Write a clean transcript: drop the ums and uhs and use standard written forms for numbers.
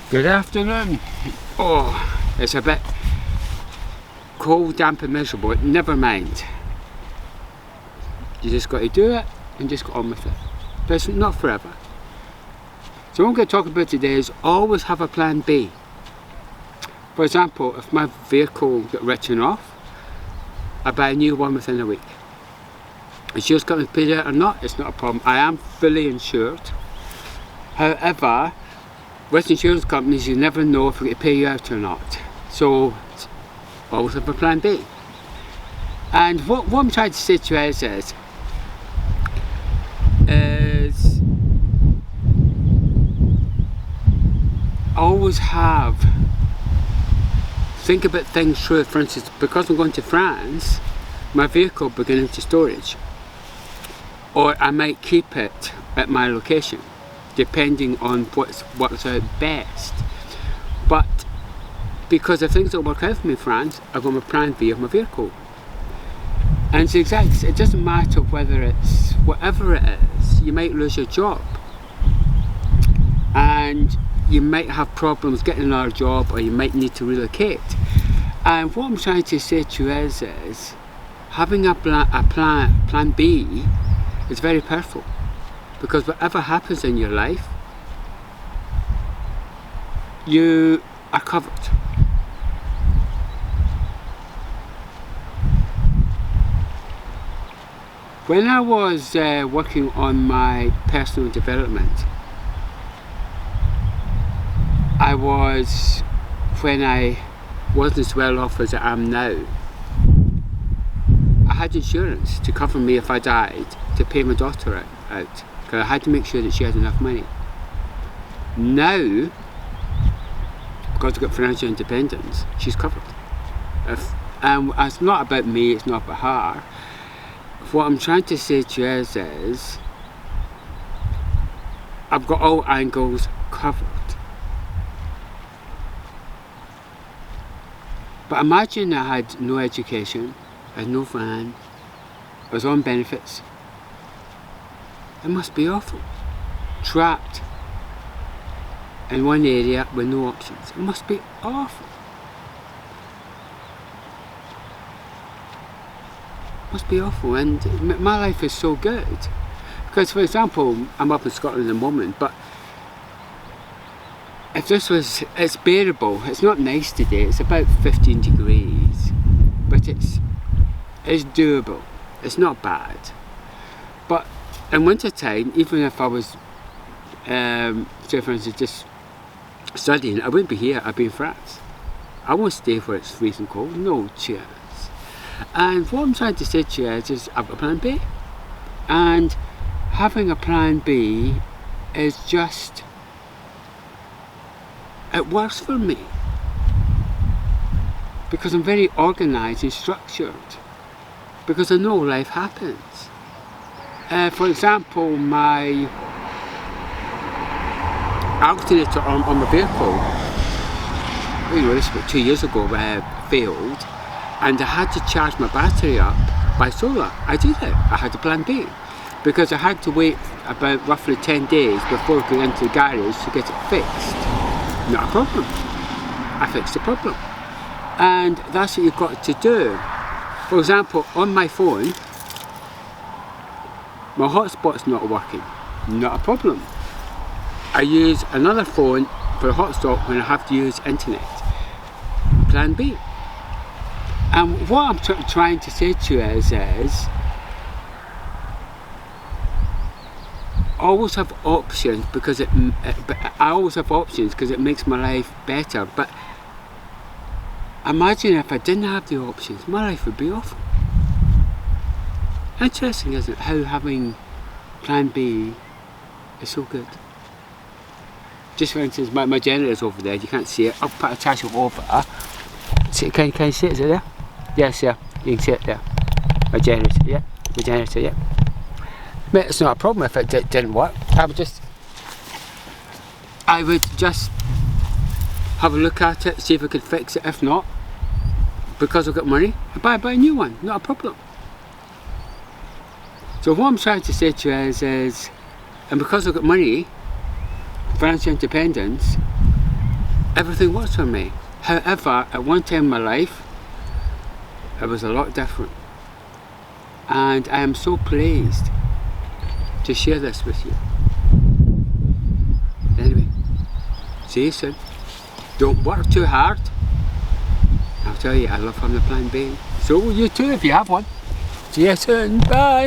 Good afternoon. Oh, it's a bit cold, damp and miserable, but never mind. You just got to do it and just get on with it. But it's not forever. So what I'm going to talk about today is always have a plan B. For example, if my vehicle got written off, I buy a new one within a week. Insurance company paid it or not, it's not a problem. I am fully insured. However, with insurance companies, you never know if they're going to pay you out or not. So, always have a plan B. And what I'm trying to say to you is always think about things through. For instance, because I'm going to France, my vehicle will be going into storage. Or I might keep it at my location, depending on what's out best. But because if things don't work out for me in France, I've got my plan B of my vehicle. And it's exact, it doesn't matter whether it's whatever it is, you might lose your job. And you might have problems getting another job, or you might need to relocate. And what I'm trying to say to you is having a plan B is very powerful. Because whatever happens in your life, you are covered. When I was working on my personal development, when I wasn't as well off as I am now, I had insurance to cover me if I died, to pay my daughter out. Because I had to make sure that she had enough money. Now, because I've got financial independence, she's covered. It's not about me, it's not about her. What I'm trying to say to you is I've got all angles covered. But imagine I had no education, I had no van, I was on benefits. It must be awful. Trapped in one area with no options. It must be awful. It must be awful. And my life is so good. Because, for example, I'm up in Scotland at the moment, but if it's bearable. It's not nice today. It's about 15 degrees, but it's doable. It's not bad. But in winter time, even if I was, say for instance, just studying, I wouldn't be here, I'd be in France. I won't stay where it's freezing cold, no chance. And what I'm trying to say to you is have a plan B. And having a plan B is just, it works for me. Because I'm very organised and structured. Because I know life happens. For example, my alternator on my vehicle, this was about 2 years ago, failed, and I had to charge my battery up by solar. I did it. I had a plan B, because I had to wait about roughly 10 days before I could enter the garage to get it fixed. Not a problem. I fixed the problem. And that's what you've got to do. For example, on my phone, my hotspot's not working. Not a problem. I use another phone for a hotspot when I have to use internet. Plan B. And what I'm trying to say to you is always have options, because I always have options because it makes my life better. But imagine if I didn't have the options, my life would be awful. Interesting, isn't it, how having plan B is so good. Just for instance, my generator's over there, you can't see it. I'll put a touch over. See, can you see it? Is it there? Yes, yeah, you can see it there. My generator, yeah. My generator, yeah. But it's not a problem if it didn't work. I would just have a look at it, see if I could fix it. If not, because I've got money, I buy a new one, not a problem. So what I'm trying to say to you is and because I've got money, financial independence, everything works for me. However, at one time in my life, it was a lot different. And I am so pleased to share this with you. Anyway, see you soon. Don't work too hard. I'll tell you, I love having a plan B. So will you too if you have one. See you soon. Bye.